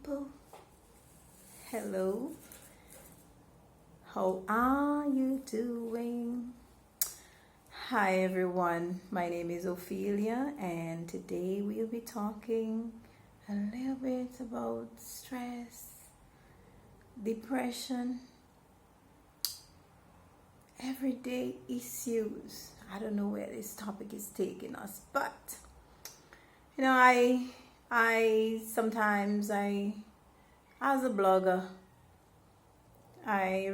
people. Hello. How are you doing? Hi everyone. My name is Ophelia and today we'll be talking a little bit about stress, depression, everyday issues. I don't know where this topic is taking us, but I sometimes as a blogger, I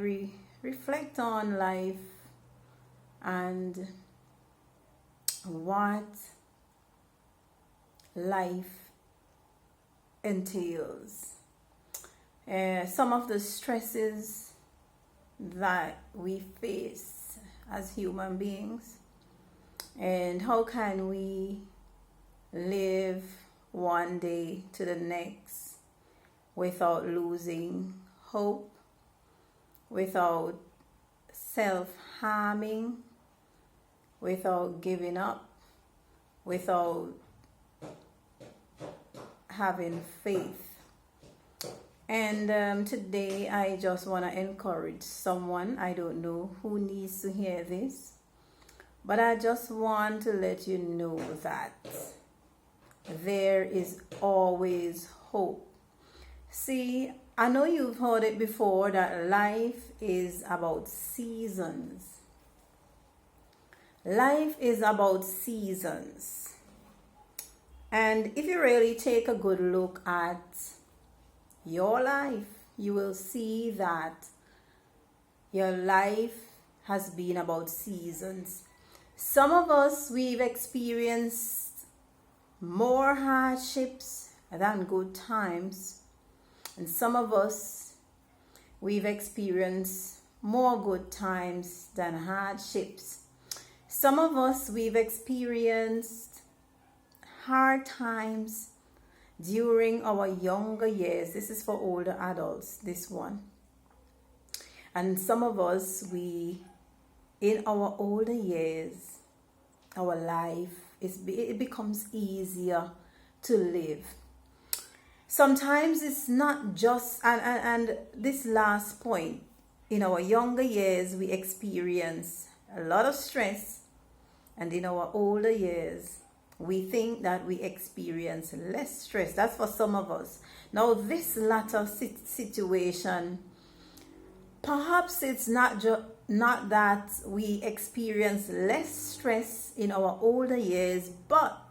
reflect on life and what life entails. Some of the stresses that we face as human beings, and how can we live one day to the next without losing hope, without self-harming, without giving up, without having faith. And today I just want to encourage someone. I don't know who needs to hear this, but I just want to let you know that there is always hope. See, I know you've heard it before that life is about seasons. Life is about seasons. And if you really take a good look at your life, you will see that your life has been about seasons. Some of us, we've experienced more hardships than good times. And some of us, we've experienced more good times than hardships. Some of us, we've experienced hard times during our younger years. This is for older adults, this one. And some of us, in our older years, our life, it becomes easier to live. Sometimes it's not just, and this last point, in our younger years, we experience a lot of stress, and in our older years, we think that we experience less stress. That's for some of us. Now, this latter situation, perhaps it's not that we experience less stress in our older years, but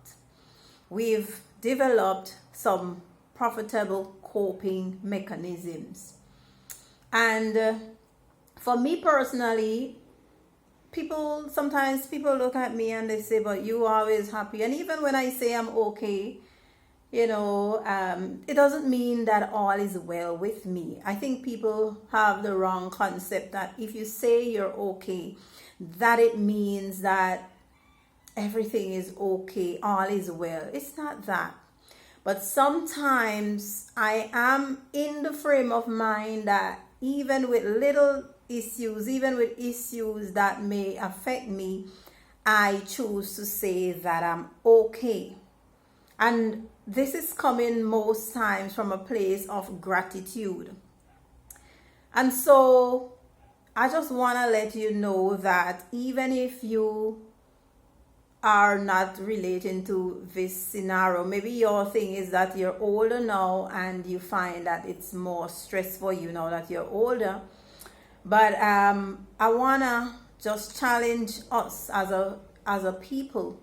we've developed some profitable coping mechanisms. And for me personally, sometimes people look at me and they say, but you are always happy. And even when I say I'm okay, it doesn't mean that all is well with me. I think people have the wrong concept that if you say you're okay, that it means that everything is okay, all is well. It's not that. But sometimes I am in the frame of mind that even with little issues, even with issues that may affect me, I choose to say that I'm okay. And this is coming most times from a place of gratitude. And so I just want to let you know that even if you are not relating to this scenario, maybe your thing is that you're older now and you find that it's more stressful you now that you're older. But I want to just challenge us as a people.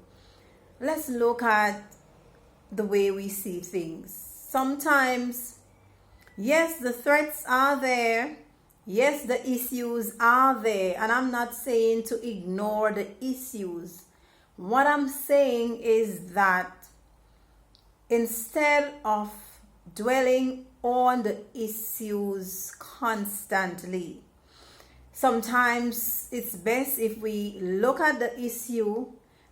Let's look at the way we see things. Sometimes, yes, the threats are there. Yes, the issues are there. And I'm not saying to ignore the issues. What I'm saying is that instead of dwelling on the issues constantly, sometimes it's best if we look at the issue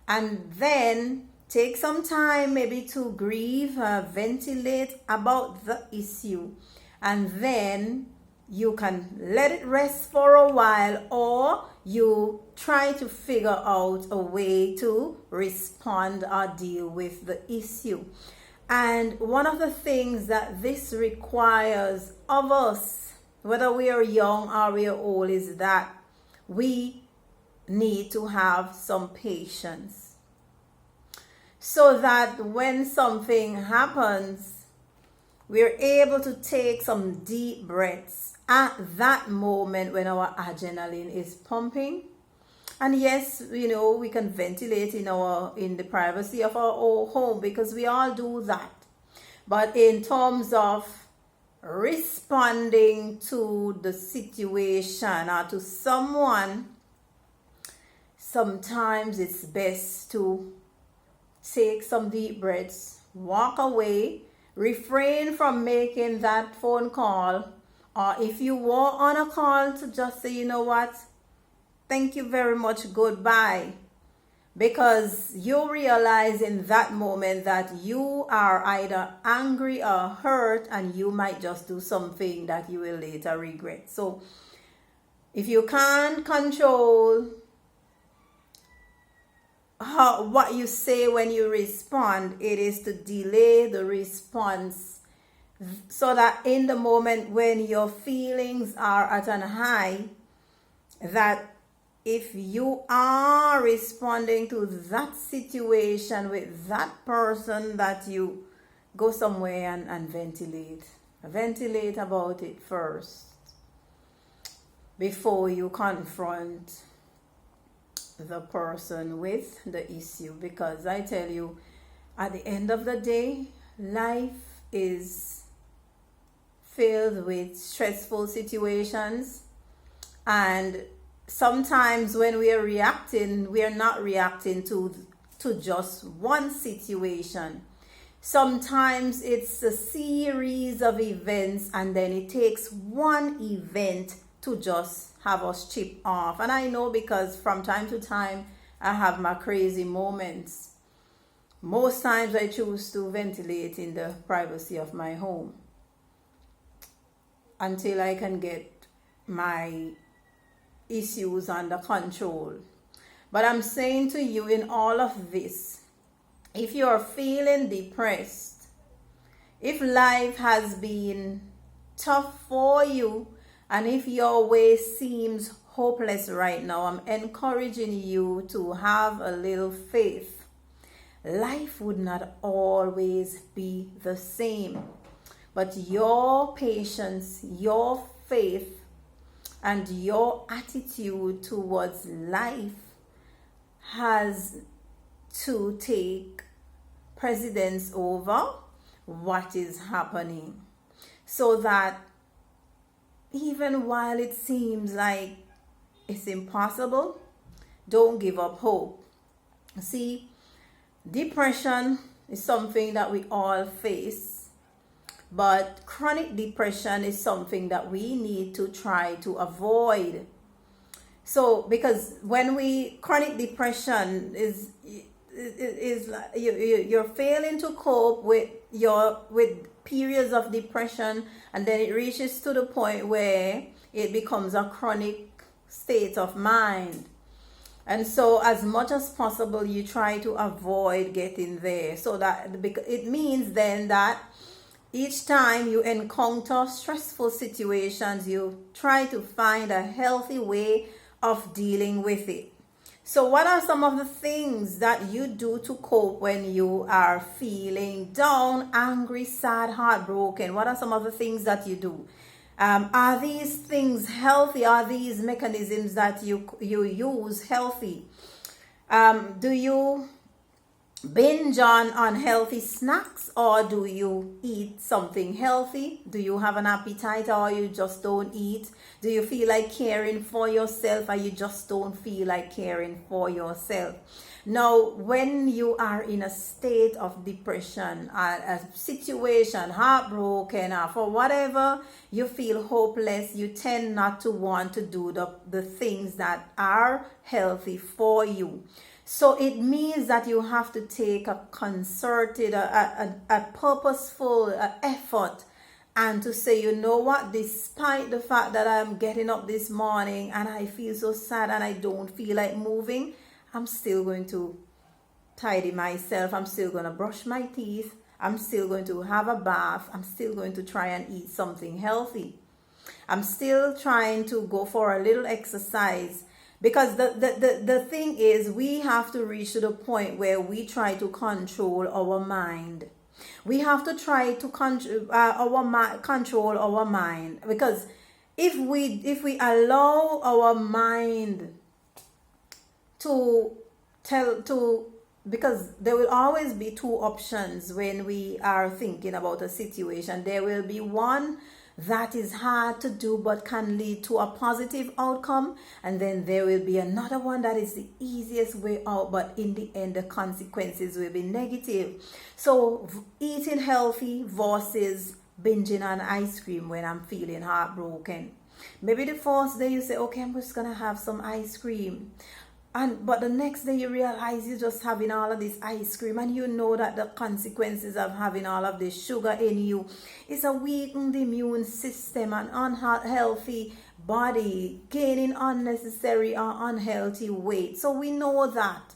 and then take some time maybe to grieve, ventilate about the issue, and then you can let it rest for a while, or you try to figure out a way to respond or deal with the issue. And one of the things that this requires of us, whether we are young or we are old, is that we need to have some patience. So that when something happens, we're able to take some deep breaths at that moment when our adrenaline is pumping. And yes, we can ventilate in the privacy of our own home, because we all do that. But in terms of responding to the situation or to someone, sometimes it's best to take some deep breaths, walk away, refrain from making that phone call, or if you were on a call, to just say, you know what, thank you very much, goodbye. Because you realize in that moment that you are either angry or hurt, and you might just do something that you will later regret. So if you can't control what you say when you respond, it is to delay the response, so that in the moment when your feelings are at an high, that if you are responding to that situation with that person, that you go somewhere and ventilate about it first before you confront the person with the issue. Because I tell you, at the end of the day, life is filled with stressful situations, and sometimes when we are reacting, we are not reacting to just one situation. Sometimes it's a series of events, and then it takes one event to just have us chip off. And I know, because from time to time I have my crazy moments. Most times I choose to ventilate in the privacy of my home until I can get my issues under control. But I'm saying to you, in all of this, if you're feeling depressed, if life has been tough for you, and if your way seems hopeless right now, I'm encouraging you to have a little faith. Life would not always be the same, but your patience, your faith, and your attitude towards life has to take precedence over what is happening, so that even while it seems like it's impossible, don't give up hope. See, depression is something that we all face, but chronic depression is something that we need to try to avoid. So, because chronic depression is like you're failing to cope with periods of depression, and then it reaches to the point where it becomes a chronic state of mind. And so as much as possible, you try to avoid getting there, so that it means then that each time you encounter stressful situations, you try to find a healthy way of dealing with it. So what are some of the things that you do to cope when you are feeling down, angry, sad, heartbroken? What are some of the things that you do? Are these things healthy? Are these mechanisms that you use healthy? Do you binge on unhealthy snacks, or do you eat something healthy? Do you have an appetite, or you just don't eat? Do you feel like caring for yourself, or you just don't feel like caring for yourself? Now, when you are in a state of depression, a situation, heartbroken, or for whatever, you feel hopeless, you tend not to want to do the things that are healthy for you. So it means that you have to take a concerted, a purposeful effort, and to say, you know what, despite the fact that I'm getting up this morning and I feel so sad and I don't feel like moving, I'm still going to tidy myself. I'm still going to brush my teeth. I'm still going to have a bath. I'm still going to try and eat something healthy. I'm still trying to go for a little exercise, because the thing is, we have to reach to the point where we try to control our mind. We have to try to control our mind, because if we allow our mind to tell to because there will always be two options when we are thinking about a situation. There will be one that is hard to do but can lead to a positive outcome, and then there will be another one that is the easiest way out, but in the end the consequences will be negative. So eating healthy versus binging on ice cream when I'm feeling heartbroken. Maybe the first day you say, okay, I'm just gonna have some ice cream, but the next day you realize you're just having all of this ice cream, and you know that the consequences of having all of this sugar in you is a weakened immune system, an unhealthy body, gaining unnecessary or unhealthy weight. So we know that.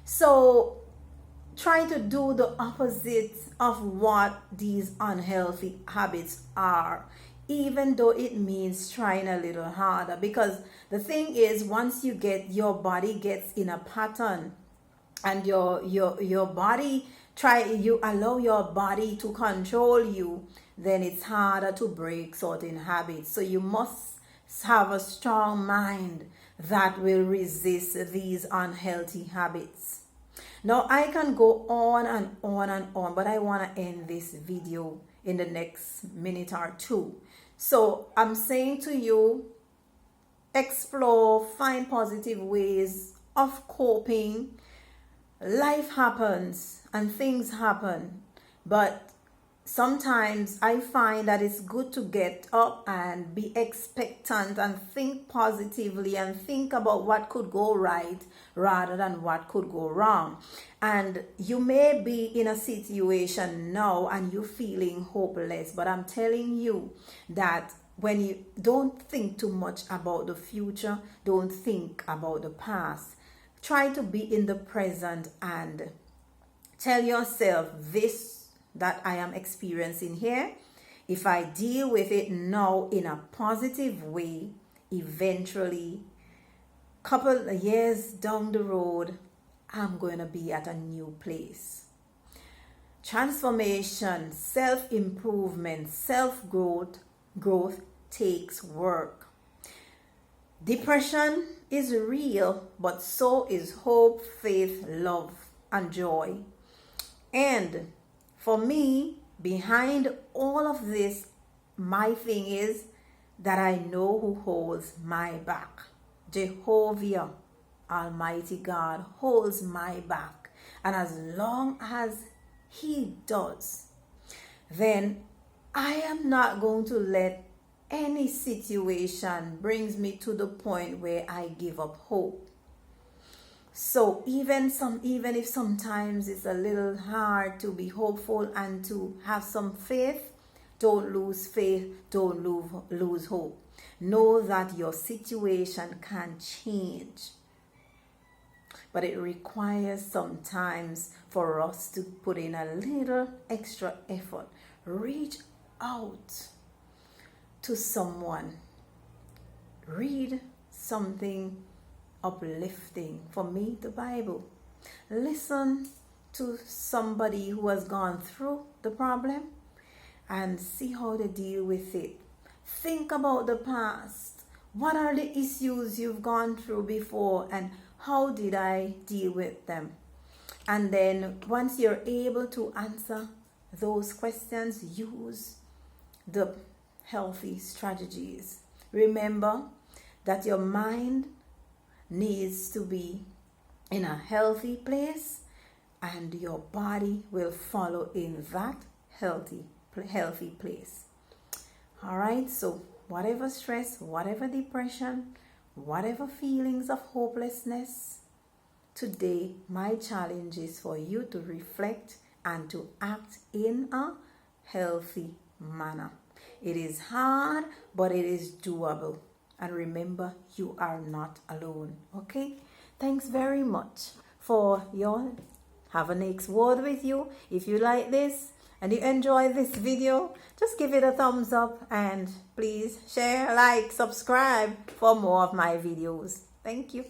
So try to do the opposite of what these unhealthy habits are, even though it means trying a little harder. Because the thing is, once your body gets in a pattern, and your body you allow your body to control you, then it's harder to break certain habits. So you must have a strong mind that will resist these unhealthy habits. Now I can go on and on and on, but I want to end this video in the next minute or two. So I'm saying to you, explore, find positive ways of coping. Life happens and things happen, but sometimes I find that it's good to get up and be expectant and think positively and think about what could go right rather than what could go wrong. And you may be in a situation now and you're feeling hopeless, but I'm telling you that when you don't think too much about the future, don't think about the past. Try to be in the present and tell yourself, this that I am experiencing here, if I deal with it now in a positive way, eventually, couple of years down the road, I'm going to be at a new place. Transformation, self-improvement, growth takes work. Depression is real, but so is hope, faith, love, and joy. And for me, behind all of this, my thing is that I know who holds my back. Jehovah, Almighty God, holds my back. And as long as He does, then I am not going to let any situation brings me to the point where I give up hope. So even if sometimes it's a little hard to be hopeful and to have some faith, don't lose faith, don't lose hope. Know that your situation can change, but it requires sometimes for us to put in a little extra effort. Reach out to someone. Read something uplifting. For me, the Bible. Listen to somebody who has gone through the problem and see how they deal with it. Think about the past. What are the issues you've gone through before, and how did I deal with them? And then once you're able to answer those questions, use the healthy strategies. Remember that your mind needs to be in a healthy place, and your body will follow in that healthy place. All right, so whatever stress, whatever depression, whatever feelings of hopelessness, today my challenge is for you to reflect and to act in a healthy manner. It is hard, but it is doable. And remember, you are not alone. Okay? Thanks very much for your have a next word with you. If you like this, and you enjoy this video, just give it a thumbs up and please share, like, subscribe for more of my videos. Thank you.